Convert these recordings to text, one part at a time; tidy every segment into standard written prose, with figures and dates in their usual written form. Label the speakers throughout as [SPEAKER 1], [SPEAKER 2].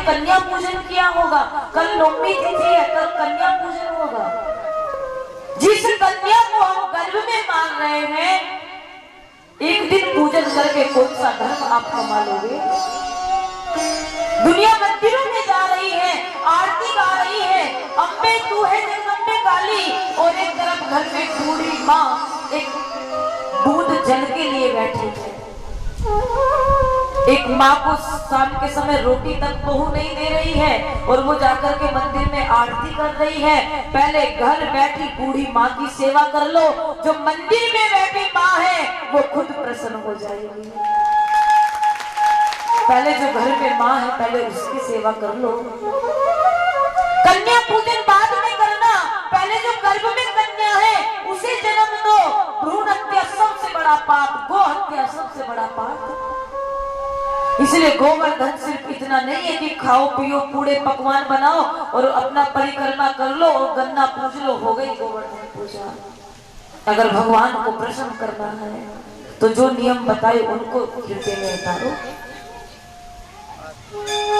[SPEAKER 1] कन्या पूजन किया होगा। कल नवमी तिथि है, कल कन्या पूजन होगा। जिस कन्या को हम गर्भ में मान रहे हैं, एक दिन पूजन करके कौन सा धर्म आप कमा लोगे। दुनिया मंदिरों में जा रही है, आरती गा रही है, अम्बे तू है जगदम्बे काली, और एक तरफ घर में बूढ़ी माँ एक दूध जल के लिए बैठी है। एक माँ को शाम के समय रोटी तक बहू नहीं दे रही है और वो जाकर के मंदिर में आरती कर रही है। पहले घर बैठी बूढ़ी माँ की सेवा कर लो, जो मंदिर में बैठी माँ है वो खुद प्रसन्न हो जाएगी। पहले जो घर में माँ है पहले उसकी सेवा कर लो। कन्या पूजन बाद में करना, पहले जो गर्भ में कन्या है उसे जन्म दो। भ्रूण हत्या सबसे बड़ा पाप, गो हत्या सबसे बड़ा पाप। इसलिए गोवर्धन सिर्फ इतना नहीं है कि खाओ पियो पूरे पकवान बनाओ और अपना परिक्रमा कर लो और गन्ना पूज लो, हो गई गोवर्धन पूजा। अगर भगवान को प्रसन्न करना है तो जो नियम बताए उनको हृदय में उतारो।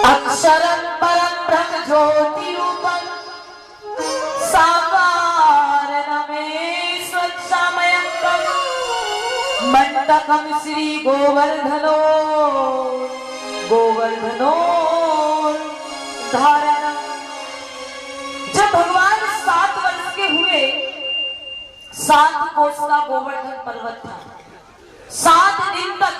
[SPEAKER 1] अक्षरं परं ब्रह्म ज्योति रूपं साकारं स्वच्छामयंकं मंडकं श्री गोवर्धनो धारणं। जब भगवान 7 वर्ष के हुए, 7 कोस का गोवर्धन पर्वत था। 7 दिन तक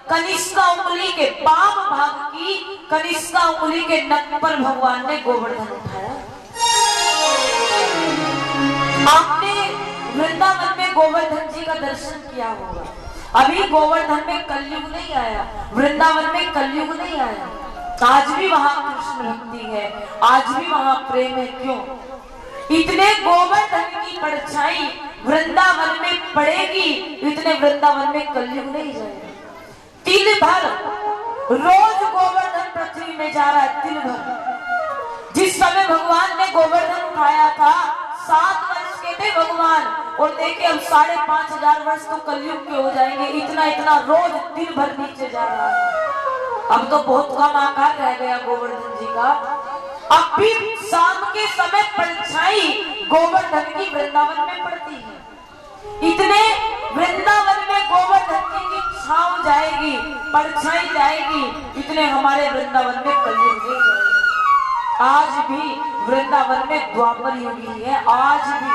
[SPEAKER 1] कनिष्का उंगली के बाम भाग की कनिष्का उंगली के नख पर भगवान ने गोवर्धन उठाया। आपने वृंदावन में गोवर्धन जी का दर्शन किया होगा। अभी गोवर्धन में कलयुग नहीं आया, वृंदावन में कलयुग नहीं आया। आज भी वहां कृष्ण भक्ति है, आज भी वहां प्रेम है। क्यों? इतने गोवर्धन की परछाई वृंदावन में पड़ेगी, इतने वृंदावन में कलयुग नहीं जाएगा। तिल भर रोज गोवर्धन पृथ्वी में जा रहा है, तिल भर। जिस समय भगवान ने गोवर्धन उठाया था 7 वर्ष के थे भगवान, और देखिए अब 5500 वर्ष तो कलयुग के हो जाएंगे। इतना इतना रोज तिल भर नीचे जा रहा है। अब तो बहुत कम आकार रह गया गोवर्धन जी का। अब भी शाम के समय परछाई गोवर्धन की वृंदावन में पड़ती है। इतने वृंदावन में गोवर्धन जी की छांव जाएगी, परछाई जाएगी, इतने हमारे वृंदावन में कलयुग नहीं जाएगा। आज भी वृंदावन में द्वापर युग ही है, आज भी।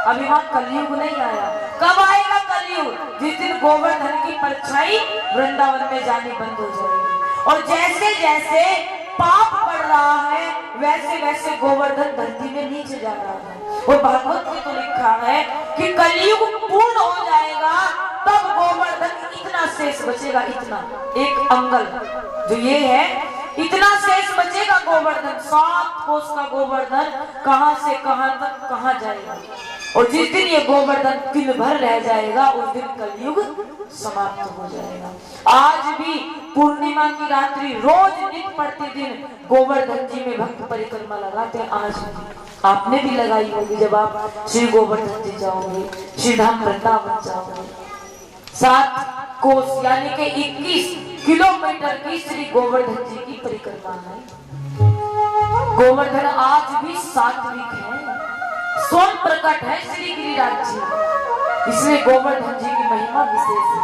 [SPEAKER 1] अभी वहां कलयुग नहीं आया। कब आएगा कलयुग? जिस दिन गोवर्धन की परछाई वृंदावन में जानी बंद हो जाएगी। और जैसे जैसे पाप बढ़ रहा है वैसे वैसे गोवर्धन धरती में नीचे जा रहा है। और भागवत में तो लिखा है कि कलयुग पूर्ण हो जाएगा तब गोवर्धन इतना शेष बचेगा, इतना एक अंगल जो ये है, इतना शेष बचेगा गोवर्धन। 7 कोस का गोवर्धन कहां से कहां तक कहां जाएगा। और जिस दिन ये गोवर्धन तिल भर रह जाएगा उस दिन कलयुग समाप्त हो जाएगा। आज भी पूर्णिमा की रात्रि रोज नित्य प्रतिदिन गोवर्धन जी में भक्त परिक्रमा लगाते हैं। आज भी आपने भी लगाई होगी जब आप श्री गोवर्धन जी जाओगे, श्री धाम वृंदावन जाओगे। 7 कोस यानी कि 21 किलोमीटर की श्री गोवर्धन जी की परिक्रमा है। गोवर्धन आज भी सात्विक है, स्वयं प्रकट है श्री गिरिराज जी, इसलिए गोवर्धन जी की महिमा विशेष है।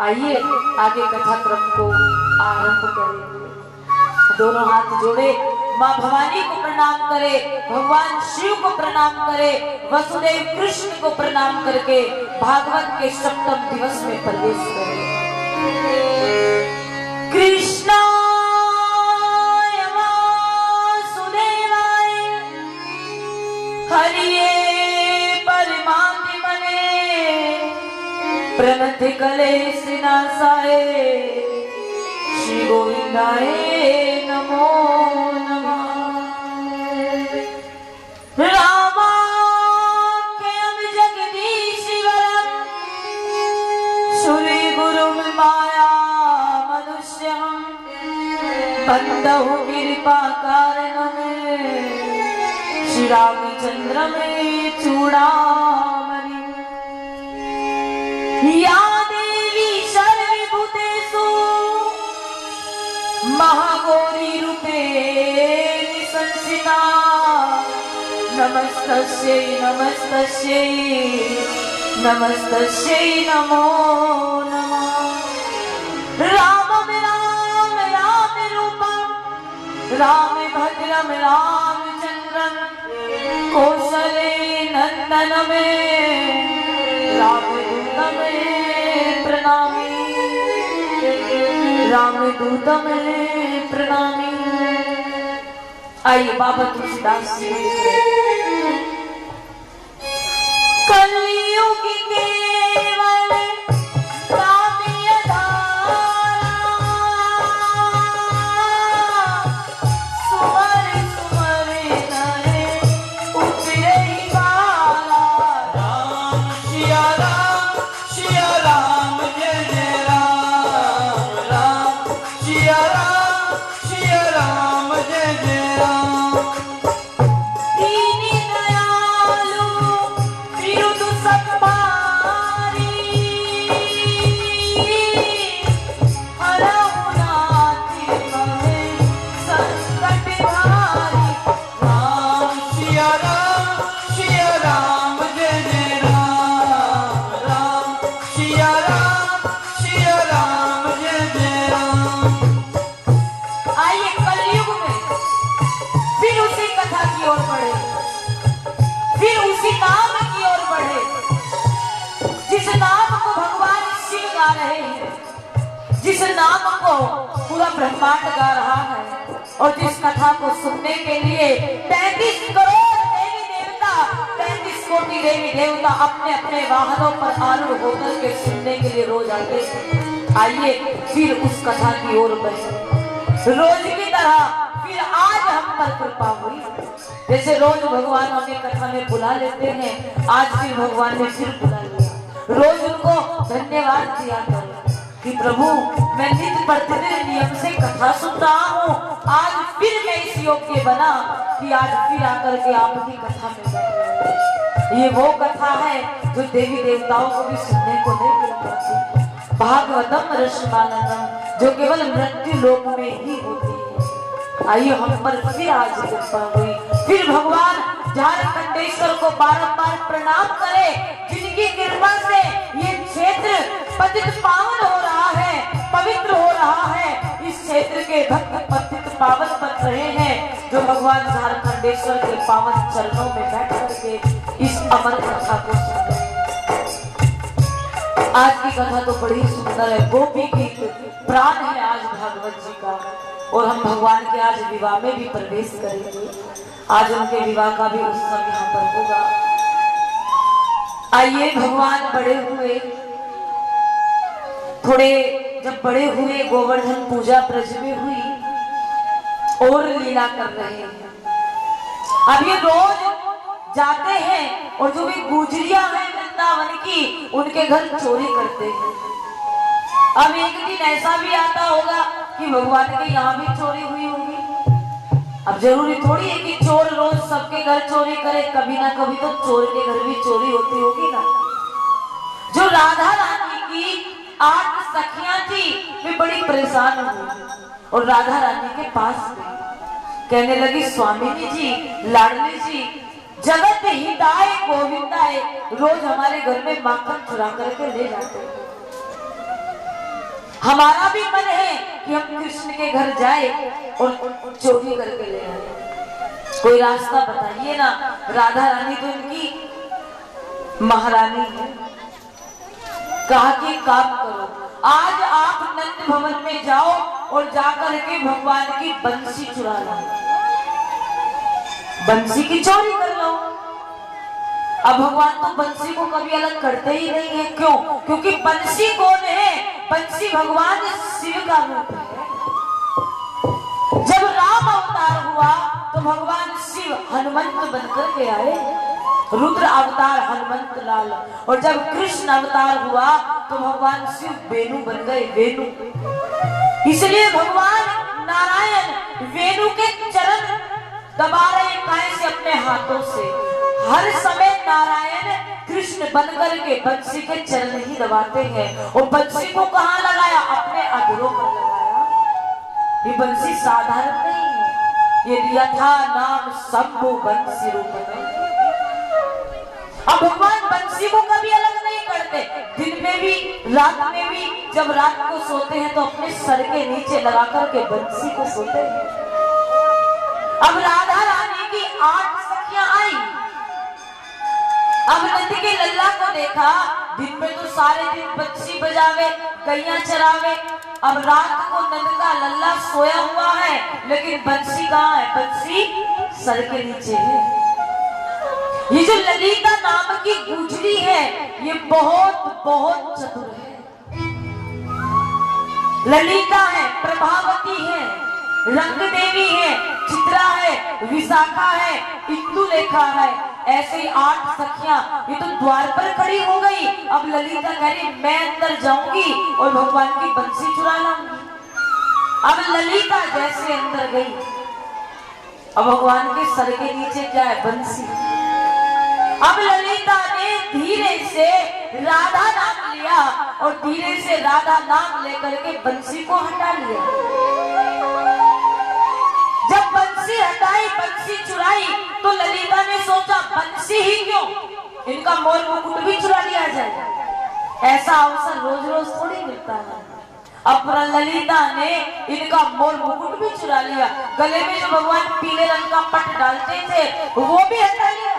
[SPEAKER 1] आइए आगे कथा क्रम को आरंभ करेंगे। दोनों हाथ जोड़े, माँ भवानी को प्रणाम करे, भगवान शिव को प्रणाम करे, वसुदेव कृष्ण को प्रणाम करके भागवत के 7वें दिवस में प्रवेश करे। कृष्णा हरिये परमात्मने प्रणति कलेश नाशाय श्री गोविंदाय नमो नमः। रामाख्यं जगदीश्वरं सूर्य गुरुं माया मनुष्यं बंधु कृपा कारणं श्री रामचंद्र में चूड़ामणि। या देवी सर्वभूतेषु महागौरी रूपे संसिता नमस्तस्यै नमस्तस्यै नमस्तस्यै नमो नमः। राम रूपम राम भद्रम रामचंद्रम कौशले नंदन में रामदूत में प्रणामी रामदूत में प्रणामी। आइए बाबा तुलसीदास जी कलयुग केवल काव्य धारा सुमर सुमर नरे उतरे बाला।
[SPEAKER 2] राम सिया राम जय जय राम राम सिया राम जय जय राम।
[SPEAKER 1] दीन दयालु विरुद्ध सत्पारी हरहु नाथ कहे संकट भारी।
[SPEAKER 2] राम सिया राम जय जय राम राम सिया राम जय जय राम।
[SPEAKER 1] आइए कलयुग में फिर उसी कथा की ओर बढ़े, फिर उसी नाम की ओर बढ़े जिस नाम को भगवान शिव गा रहे हैं, जिस नाम को पूरा ब्रह्मांड गा रहा है और जिस कथा को सुनने के लिए 33 करोड़ देवी देवता 33 कोटि देवी देवता अपने अपने वाहनों पर आरूढ़ होकर के सुनने के लिए रोज आते हैं। आइए फिर उस कथा की ओर बढ़े। रोज की तरह फिर आज हम पर कृपा हुई। जैसे रोज भगवान हमें कथा में बुला लेते हैं, आज फिर भगवान ने फिर बुला लिया। रोज उनको धन्यवाद दिया करो कि प्रभु मैं नित्य प्रतिदिन नियम से कथा सुन रहा हूँ, आज फिर मैं इस योग्य बना कि आज फिर आकर के आपकी कथा में बैठूं। ये वो कथा है जो देवी देवताओं को भी सुनने को नहीं मिल पाती। भागवतम रसमानंदम जो केवल मृत्यु लोक में ही होती है। आइए हम पर फिर आज कृपा हुई। फिर भगवान झारखंडेश्वर को बारंबार प्रणाम करे जिनकी कृपा से ये क्षेत्र पतित पावन हो रहा है, पवित्र हो रहा है। इस क्षेत्र के भक्त पतित पावन बन रहे हैं जो भगवान झारखंडेश्वर के पावन चरणों में बैठ करके इस अमर कथा को सुन रहे हैं। आज की कथा तो बड़ी सुंदर है, गोपी गीत प्राण है आज भागवत जी का। और हम भगवान के आज विवाह में भी प्रवेश करेंगे। आज उनके विवाह का भी उत्सव यहाँ पर होगा। आइए भगवान बड़े हुए, थोड़े जब बड़े हुए गोवर्धन पूजा ब्रज में हुई और लीला कर रहे हैं। अब ये रोज जाते हैं और जो भी गुजरिया है वृंदावन की उनके घर चोरी करते हैं। अब एक दिन ऐसा भी आता होगा कि भगवान के यहाँ भी चोरी हुई होगी। अब जरूरी थोड़ी है कि चोर रोज सबके घर चोरी करे, कभी ना कभी तो चोर के घर भी चोरी होती होगी ना। जो राधा रानी की 8 सखियां थी वे बड़ी परेशान हुई और राधा रानी के पास गई। कहने लगी स्वामी जी, लाडली जी, जगत हिताय गोविंदाय रोज हमारे घर में माखन चुरा करके ले जाते हैं। हमारा भी मन है कि हम कृष्ण के घर जाए और चोरी करके ले आए। कोई रास्ता बताइए ना। राधा रानी तो इनकी महारानी है। कहा कि काम करो, आज आप नंद भवन में जाओ और जाकर के भगवान की बंसी चुरा लो, बंसी की चोरी कर लो। अब भगवान तो बंसी को कभी अलग करते ही नहीं है। क्यों? क्योंकि बंसी कौन है? बंसी भगवान शिव का रूप है। जब राम अवतार हुआ तो भगवान शिव हनुमंत बनकर के आए, रुद्र अवतार हनुमंत लाल। और जब कृष्ण अवतार हुआ तो भगवान शिव वेणु बन गए, वेणु। इसलिए भगवान नारायण वेणु के चरण दबा रहे काहे से अपने हाथों से। हर समय नारायण कृष्ण बनकर के बंसी के चरण ही दबाते हैं। और बंसी को कहाँ लगाया? अपने अधरों पर लगाया। ये बंसी साधारण नहीं है, ये यथा नाम शंभु बंसी रूप में। अब भगवान बंसी को कभी अलग नहीं करते, दिन में भी रात में भी। जब रात को सोते हैं तो अपने सर के नीचे लगा करके बंसी को सोते हैं। अब राधा रानी की 8 सखियां आई। अब नंद के लल्ला को देखा, दिन में तो सारे दिन बंसी बजावे, गैया चरावे। अब रात को नंद का लल्ला सोया हुआ है, लेकिन बंसी कहाँ है? बंसी सर के नीचे है। ये जो ललिता नाम की गुजरी है, ये बहुत बहुत चतुर है। ललिता है, प्रभावती है, रंग देवी है, चित्रा है, विशाखा है, इंदुलेखा है। ऐसे ही 8 सखियां ये तो द्वार पर खड़ी हो गई। अब ललिता कह रही मैं अंदर जाऊंगी और भगवान की बंसी चुरा लाऊंगी। अब ललिता जैसे अंदर गई, अब भगवान के सर के नीचे क्या है? बंसी। अब ललिता ने धीरे से राधा नाम लिया और धीरे से राधा नाम लेकर के बंसी को हटा लिया। जब बंसी हटाई, बंसी चुराई, तो ललिता ने सोचा बंसी ही क्यों, इनका मोर मुकुट भी चुरा लिया जाए। ऐसा अवसर रोज रोज थोड़ी मिलता है। अब ललिता ने इनका मोर मुकुट भी चुरा लिया। गले में जो भगवान पीले रंग का पट डालते थे वो भी हटा लिया।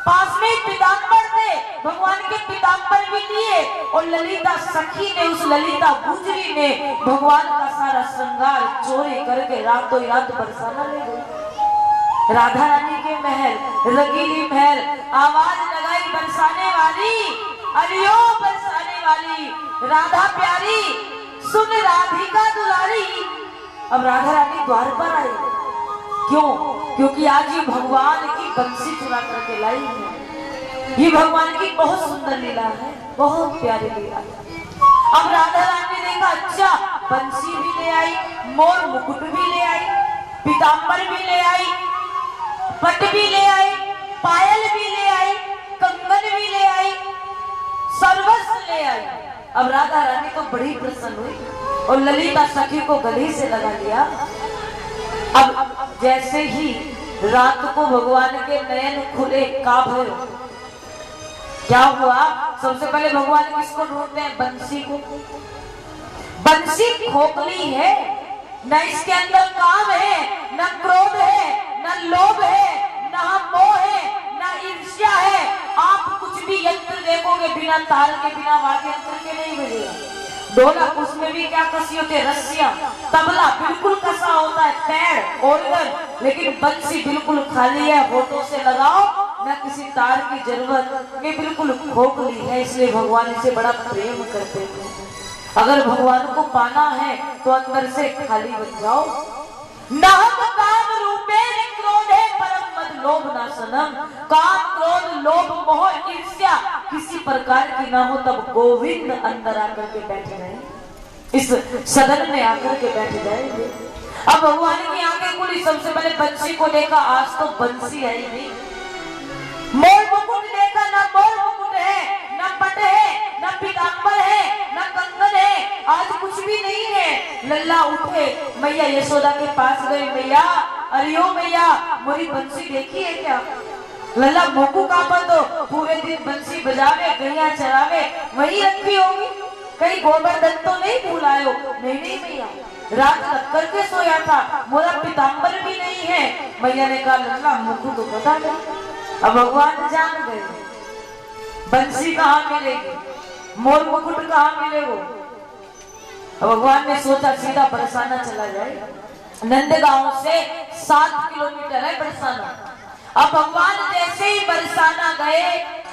[SPEAKER 1] पास में पीताम्बर थे, भगवान के पीताम्बर भी लिए। और ललिता सखी ने, उस ललिता गुजरी ने भगवान का सारा श्रृंगार चोरी करके रातों रात बरसाना ले गई। राधा रानी के महल, रंगीली महल, आवाज लगाई बरसाने वाली, अरियो बरसाने वाली, राधा प्यारी सुन राधिका दुलारी। अब राधा रानी द्वार पर आई। क्यों? क्योंकि आज ये भगवान की बंसी चुरा करके लाई है। ये भगवान की बहुत सुंदर लीला है, बहुत प्यारी लीला है। अब राधा रानी ने देखा, अच्छा बंसी भी ले आई, मोर मुकुट भी ले आई, पीताम्बर भी ले आई, पट भी ले आई, पायल भी ले आई, कंगन भी ले आई, सर्वस्व ले आई। अब राधा रानी तो बड़ी प्रसन्न हुई और ललिता सखी को गले से लगा लिया। अब जैसे ही रात को भगवान के नयन खुले, काभर क्या हुआ? सबसे पहले भगवान किसको ढूंढते हैं? बंसी को। बंसी खोखली है, न इसके अंदर काम है, न क्रोध है, न लोभ है, न मोह है, न ईर्ष्या है। आप कुछ भी यंत्र देखोगे बिना तार के, बिना वाद्य यंत्र के नहीं बजेगा। ढोलक उसमें भी क्या कसी होती है? रस्सियां। तबला बिल्कुल कसा होता है, पैर ऑर्गन, लेकिन बंसी बिल्कुल खाली है, होठों से लगाओ, न किसी तार की जरूरत, ये बिल्कुल खोखली है। इसलिए भगवान इसे बड़ा प्रेम करते हैं। अगर भगवान को पाना है तो अंदर से खाली बन जाओ। नाम काम रूपे क्रोधे परम मद लोभ नाशनम। काम क्रोध लोभ मोह ईर्ष्या किसी प्रकार की ना हो, तब गोविंद अंदर आकर के बैठ जाए, इस सदन में आकर के बैठ जाए। अब भगवान की आंखें खुली, सबसे पहले बंसी को देखा, आज तो बंसी आई नहीं। मोर मुकुट देखा, ना मोर मुकुट है, ना पट है, ना पीताम्बर है, ना कंगन है, आज कुछ भी नहीं है। लल्ला उठे, मैया यशोदा के पास गए, मैया अरियो मैया मोरी बंसी देखी है क्या? लल्ला मोकू का पर तो पूरे दिन बंसी बजावे, गैया चरावे, वही रखी होगी, कहीं गोवर्धन तो नहीं भूलायो? नहीं नहीं मैया, रात रख करके सोया था, मोरा पीताम्बर भी नहीं है। मैया ने कहा लल्ला मोकू तो पता नहीं। अब भगवान जान गए बंसी कहाँ मिलेगी, मोर मुकुट कहाँ मिलेगा। भगवान ने सोचा सीधा बरसाना चला जाए। नंदगांव से 7 किलोमीटर है बरसाना। अब भगवान जैसे ही बरसाना गए,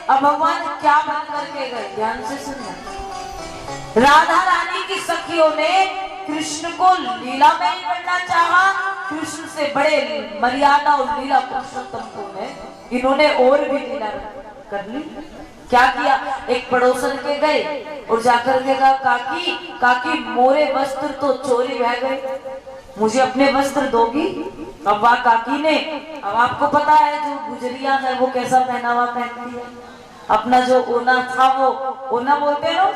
[SPEAKER 1] अब भगवान क्या बन करके गए? ध्यान से सुनना। राधा रानी की सखियों ने कृष्ण को लीला में ही करना चाहा। कृष्ण से बड़े मर्यादा और लीला पुरुषोत्तम को है, इन्होंने और भी लीला कर ली। क्या किया? एक पड़ोसन के गए और जाकर के कहा काकी काकी मोरे वस्त्र तो चोरी रह गए, मुझे अपने वस्त्र दोगी? अब वह काकी ने, अब आपको पता है जो गुजरिया है वो कैसा पहनावा पहनती है, अपना जो ओना था वो ओना बोलते हैं।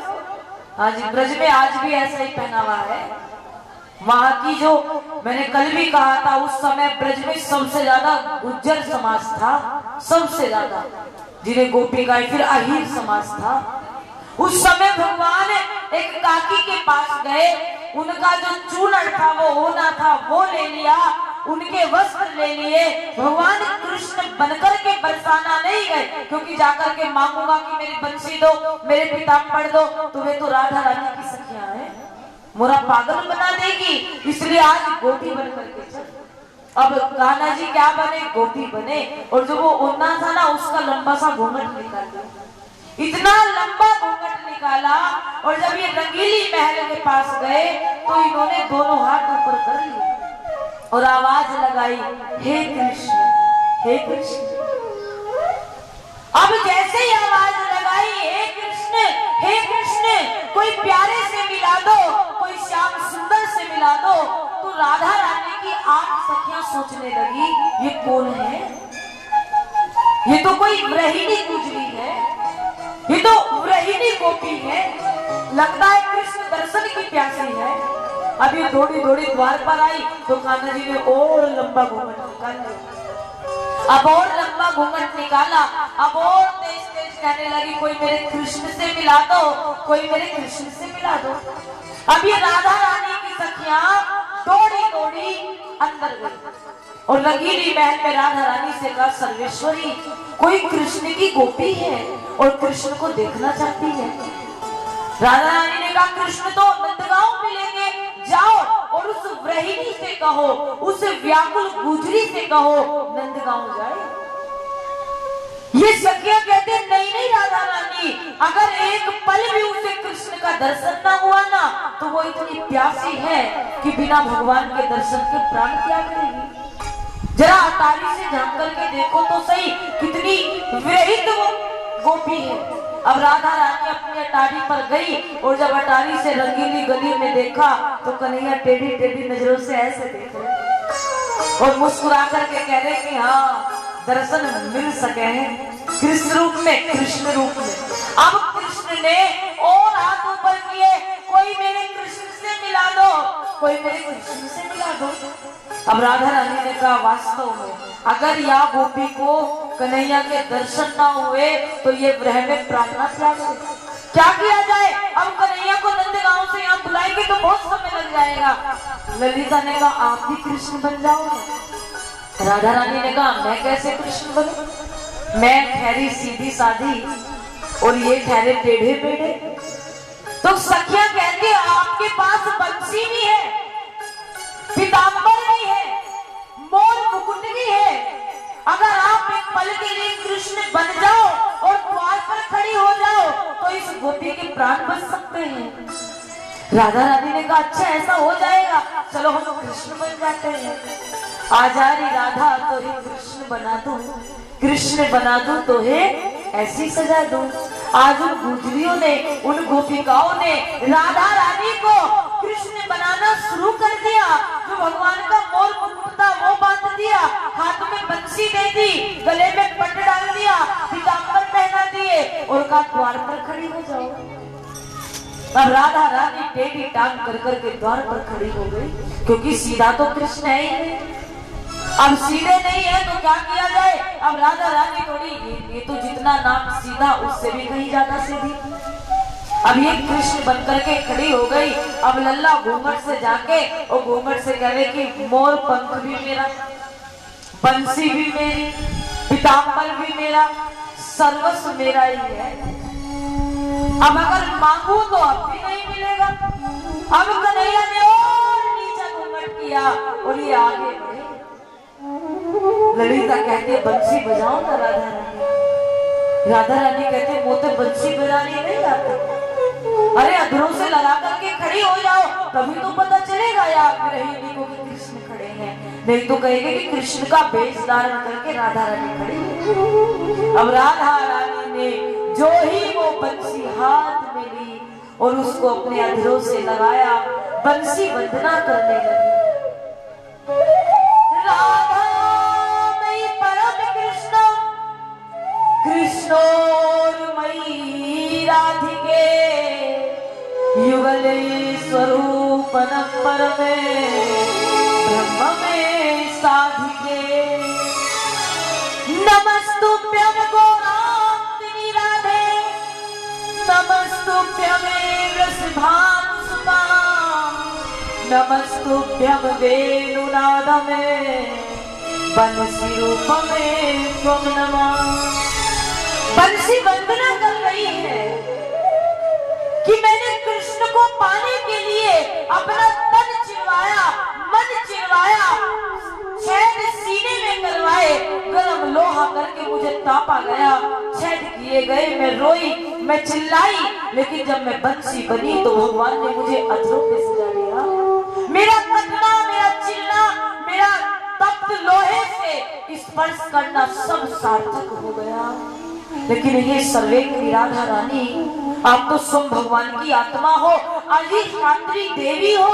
[SPEAKER 1] हाँ जी, ब्रज में आज भी ऐसा ही पहनावा है। वहां की जो मैंने कल भी कहा था, उस समय ब्रज में सबसे ज्यादा गुज्जर समाज था, सबसे ज्यादा, जिन्हें गोपी गाय, फिर अहीर समाज था। उस समय भगवान एक काकी के पास गए, उनका जो चूर्ण था वो होना था वो ले लिया, उनके वस्त्र ले लिए। भगवान कृष्ण बनकर के बरसाना नहीं गए, क्योंकि जाकर के मांगूंगा कि मेरी बंसी दो, मेरे पीताम्बर दो, तुम्हें तो राधा रानी की सखियां है, मोरा पागल बना देगी, इसलिए आज गोपी बनकर के चल। अब कान्हा जी क्या बने, गोपी बने, और जो वो ओढ़ना था ना उसका लंबा सा घूंघट निकाल दिया, इतना लंबा घूंघट निकाला। और जब ये रंगीली महल के पास गए तो इन्होंने दोनों हाथ ऊपर कर लिए और आवाज लगाई, हे कृष्ण, हे कृष्ण। अब जैसे ही आवाज लगाई, हे कृष्ण, हे कृष्ण, कोई प्यारे से मिला दो, कोई श्याम सुंदर से मिला दो, तो राधा रानी की 8 सखियां सोचने लगी, ये कौन है, ये तो कोई व्रहिणी गुजरी है, ये तो व्रहिणी गोपी है, लगता है कृष्ण दर्शन की प्यासी है। अब ये दौड़ी दौड़ी द्वार पर आई तो कान्हा जी ने और लंबा घूंघट निकाल लिया, अब और लंबा घूंघट निकाला, अब और तेज तेज कहने लगी, कोई मेरे कृष्ण से मिला दो, कोई मेरे कृष्ण से मिला दो। अब ये राधा रानी की सखियां दौड़ी दौड़ी अंदर गई और रंगीली महल में राधा रानी से कहा, सर्वेश्वरी, कोई कृष्ण की गोपी है और कृष्ण को देखना चाहती है। राधा रानी ने कहा, कृष्ण तो नंदगांव मिलेंगे, जाओ और उस व्रहिणी से कहो, उस व्याकुल गुजरी से कहो नंदगांव जाए। ये सखियां कहते, नहीं नहीं राधा रानी, अगर एक पल भी उसे कृष्ण का दर्शन ना हुआ ना तो वो इतनी प्यासी है कि बिना भगवान के दर्शन के प्राण त्याग देगी। जरा अटारी से झांक करके देखो तो सही, कितनी विरहित वो गोपी है। अब राधा रानी अपनी अटारी पर गई और जब अटारी से रंगीली गली में देखा तो कन्हैया टेढ़ी टेढ़ी नजरों से ऐसे देख रहे और मुस्कुरा करके कह रहे कि हाँ, दर्शन मिल सके हैं कृष्ण रूप में, कृष्ण रूप में। अब कृष्ण ने और हाथ ऊपर किए, कोई मेरे कृष्ण से मिला दो, कोई मेरे कृष्ण से मिला दो। अब राधा रानी ने कहा, वास्तव में अगर या गोपी को कन्हैया के दर्शन ना हुए तो ये ग्रह में प्रार्थना क्या किया जाए। अब कन्हैया को नंदगांव से यहाँ बुलाएंगे तो बहुत समय लग जाएगा। ललिता ने कहा, आप भी कृष्ण बन जाओ। राधा रानी ने कहा, मैं कैसे कृष्ण बनूं, मैं ठहरी सीधी साधी और ये ठहरे टेढ़े मेढ़े। तो सखियां कहती, आपके पास बंसी भी है, पीताम्बर भी है, मोर मुकुट भी है, अगर आप एक पल के लिए कृष्ण बन जाओ और द्वार पर खड़ी हो जाओ तो इस गोपी के प्राण बच सकते हैं। राधा रानी ने कहा, अच्छा ऐसा हो जाएगा, चलो हम कृष्ण बन जाते हैं। आजारी राधा तो हे कृष्ण बना दूं, कृष्ण बना दूं तो हे ऐसी सजा दूं। आज उन गुजरियों ने, उन गोपिकाओं ने राधा रानी को कृष्ण बनाना शुरू कर दिया। जो भगवान का मोर मुकुट था वो बांध दिया, हाथ में बंसी दे दी, गले में पट डाल दिया, पीताम्बर पहना दिए और कहा, द्वार पर खड़ी हो जाओ। अब राधा रानी टेढ़ी टांग कर करके द्वार पर खड़ी हो गई, क्योंकि सीधा तो कृष्ण है ही। अब सीधे नहीं है तो क्या किया जाए। अब राधा रानी थोड़ी, ये तो जितना नाम सीधा उससे भी कहीं ज्यादा सीधी। अब ये कृष्ण बनकर के खड़ी हो गई। अब लल्ला घूंघट से जाके और घूंघट से कह रहे कि मोर पंख भी मेरा, बंसी भी मेरी, पीताम्बर भी मेरा, सर्वस्व मेरा ही है। अब अगर मांगू तो अब भी नहीं मिलेगा। अब कन्हैया ने और नीचा घूंघट किया और ये आगे बढ़े। ललिता कहती है, बंसी बजाओ ना राधा रानी। राधा रानी कहती है, वो तो बंसी बजानी नहीं आती। अरे अधरों से लगा करके खड़ी हो जाओ, तभी तो पता चलेगा या विरहिणी को कि कृष्ण खड़े हैं, नहीं तो कहेंगे कि कृष्ण का वेश धारण करके राधा रानी खड़ी है। अब राधा रानी ने जो ही वो बंसी हाथ में ली और उसको अपने अधरों से लगाया, बंसी वंदना करने लगी। राधा मई परम कृष्ण, कृष्णोर्मयी राधिके, युगले स्वरूपन परमे मन गौरांगिनी राधे नमस्तुभ्यमेव वृषभानुसुता नमस्तुभ्यं वेणुनादमे बंसी रूपमे त्वं नमः। बंसी वंदना कर रही है कि मैंने कृष्ण को पाने के लिए अपना तन चिरवाया, मन चिरवाया, छेद सीने में करवाए, गरम लोहा करके मुझे तापा गया, छेद किए गए, मैं रोई, मैं चिल्लाई, लेकिन जब मैं बंसी बनी तो भगवान ने मुझे अधरों पे सजा लिया। मेरा कटना, मेरा चिल्ला, मेरा तप्त लोहे से स्पर्श करना सब सार्थक हो गया। लेकिन ये सर्वेश्वरी राधा रानी, आप तो स्वयं भगवान की आत्मा हो, अधिष्ठात्री देवी हो,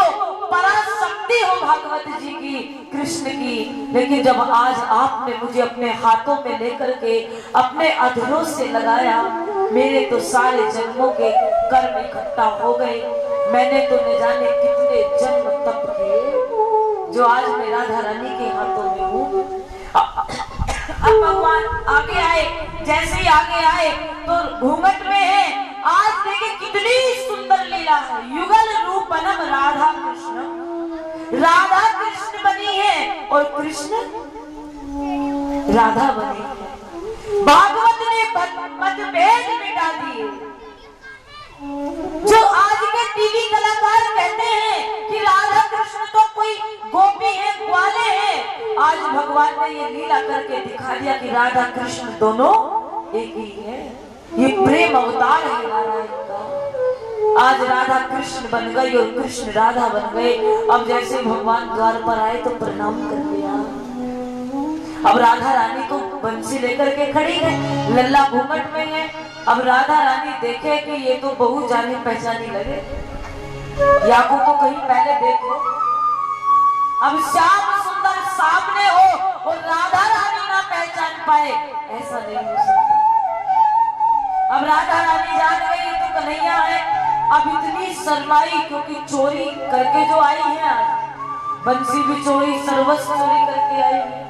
[SPEAKER 1] पराशक्ति हो भागवत जी की, कृष्ण की। लेकिन जब आज आपने मुझे अपने हाथों में लेकर के अपने अधरों से लगाया, मेरे तो सारे जन्मों के कर्म इकट्ठा हो गए। मैंने तो न जाने कितने जन्म तप किए, जो आज मैं राधा रानी के हाथों में हूँ। अब भगवान आगे आए, जैसे ही आगे आए तो घूंघट में है। आज देखिए कितनी सुंदर लीला है। युगल रूपनम राधा कृष्ण, राधा कृष्ण बनी है और कृष्ण राधा बनी है। भागवत ने मतभेद मिटा दिए। जो आज के टीवी कलाकार कहते हैं कि राधा कृष्ण तो कोई गोपी है, ग्वाले हैं, आज भगवान ने ये लीला करके दिखा दिया कि राधा कृष्ण दोनों एक ही है। ये प्रेम अवतार है नारायण का। आज राधा कृष्ण बन गई और कृष्ण राधा बन गए। अब जैसे भगवान द्वार पर आए तो प्रणाम कर दिया। अब राधा रानी तो बंसी लेकर के खड़ी है, लल्ला घूंघट में है। अब राधा रानी देखे कि ये तो बहुत जानी पहचानी लगे, या को तो कहीं पहले देखो। अब श्याम सुंदर सामने हो और राधा रानी ना पहचान पाए, ऐसा नहीं हो सकता। अब राधा रानी जान गई ये तो कन्हैया है। अब इतनी शर्माई, क्योंकि चोरी करके जो आई है, आज बंसी भी चोरी, सर्वस्व चोरी करके आई है।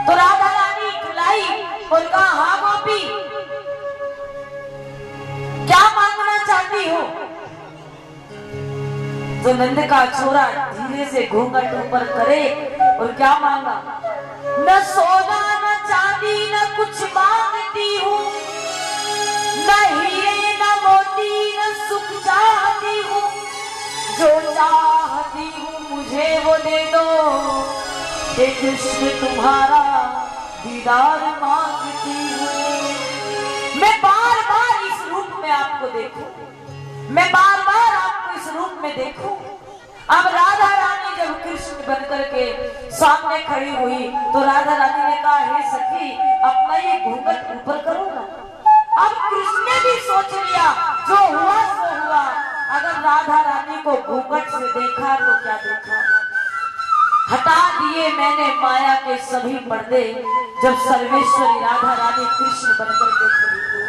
[SPEAKER 1] तो राधा रानी खिलाई और कहा, हाँ गोपी, क्या मांगना चाहती हो? तो नंद का छोरा धीरे से घूंघट ऊपर करे और क्या मांगा? न सोना न चांदी न कुछ मांगती हूँ, न हीरे न मोती न सुख चाहती हूँ, जो चाहती हूँ मुझे वो दे दो, हे कृष्ण तुम्हारा दीदार मांगती हूँ। मैं बार बार इस रूप में आपको देखूं, मैं बार बार आपको इस रूप में देखूं। अब राधा रानी जब कृष्ण बनकर के सामने खड़ी हुई तो राधा रानी ने कहा, हे सखी, अपना ये घूंघट ऊपर करो ना। अब कृष्ण ने भी सोच लिया, जो हुआ सो हुआ। अगर राधा रानी को घूंघट से देखा तो क्या देखा, हटा दिए मैंने माया के सभी पर्दे। जब सर्वेश्वरी राधा रानी कृष्ण बनकर के खड़ी हुई,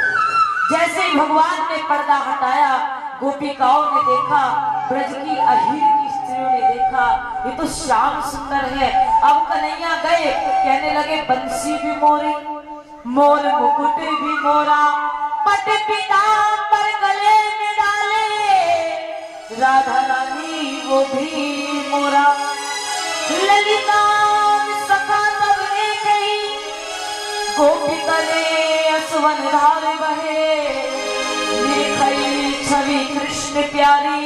[SPEAKER 1] जैसे ही भगवान ने पर्दा हटाया, गोपिकाओं ने देखा, ब्रज की अहीर की स्त्रियों ने देखा, ये तो श्याम सुंदर है। अब कन्हैया गए, कहने लगे, बंसी भी मोरी, मोर मुकुट भी मोरा, पट पीतांबर गले में डाले, राधा रानी वो भी मोरा। ललिता सखा तब ने कही, गोपी करे असवन धार बहे, निरखई छवि कृष्ण प्यारी,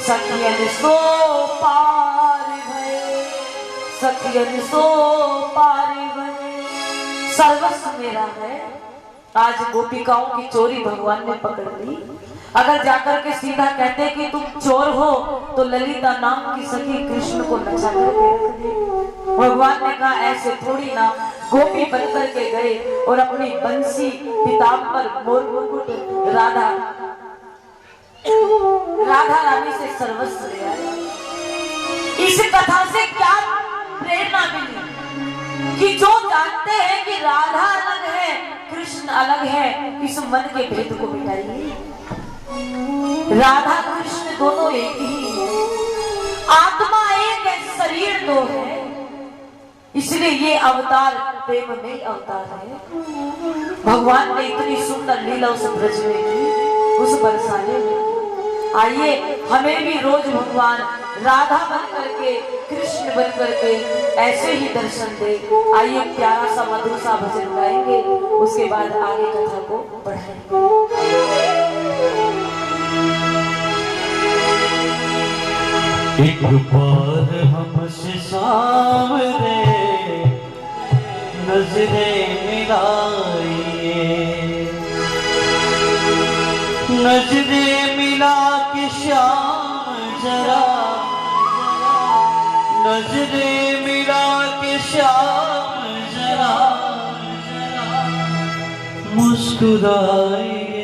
[SPEAKER 1] सखियन सो पार भये, सखियन सो पार भये। सर्वस्व मेरा है। आज गोपिकाओं की चोरी भगवान ने पकड़ ली। अगर जाकर के सीधा कहते कि तुम चोर हो तो ललिता नाम की सखी कृष्ण को नचा करके रख दी। भगवान ने कहा, ऐसे थोड़ी ना। गोपी बनकर के गए और अपनी बंसी, पीतांबर, मोर मुकुट राधा रानी से सर्वस्व ले आए। इस कथा से क्या प्रेरणा मिली कि जो जानते हैं कि राधा अलग है, कृष्ण अलग है, इस मन के भेद को मिटाइए। राधा कृष्ण दोनों एक ही है, आत्मा एक है, शरीर दो है। इसलिए ये अवतार प्रेम में अवतार है। भगवान ने इतनी सुंदर लीला उस ब्रज में की, उस बरसाने में की। आइए हमें भी रोज भगवान राधा बन करके, कृष्ण बन करके ऐसे ही दर्शन दे। आइए प्यारा सा मधुर सा भजन गाएंगे, उसके बाद आगे कथा को बढ़ाएंगे।
[SPEAKER 2] एक बार हमसे सामने नजरें मिलाइए, नजरें मिला के श्याम जरा, नजरें मिला के श्याम जरा मुस्कुराइए।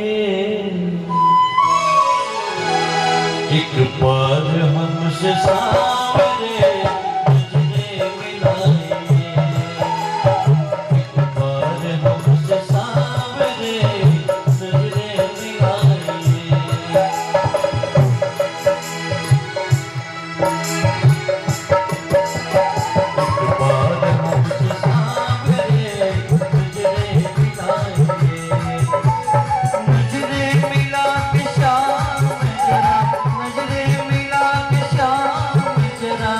[SPEAKER 2] एक बार हमसे सामने नजरें मिलाइए, एक बार हमसे सामने नजरें मिलाइए। एक बार हमसे सामने नजरें मिलाइए, नजरें मिला के श्याम जरा, नजरें मिला के श्याम जरा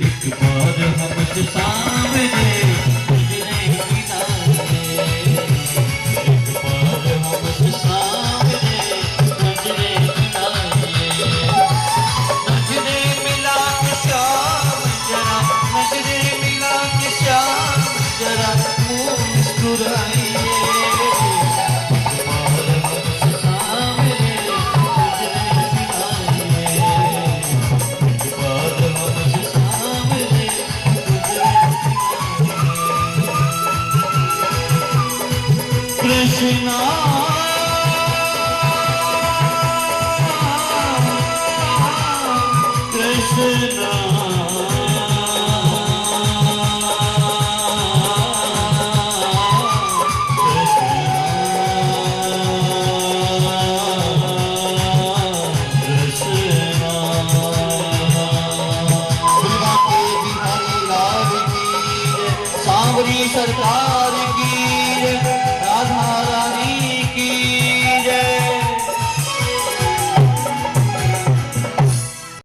[SPEAKER 2] एक बार हमसे सामने गुजरे किनारे, एक बार हमसे सामने गुजरे किनारे, नजरे मिला के श्याम जरा, नजरे मिला के श्याम जरा मुँह मुस्कुराइए। एक बार हमसे सामने गुजरे किनारे, एक बार हमसे सामने गुजरे किनारे। कृष्णा कृष्णा सरकार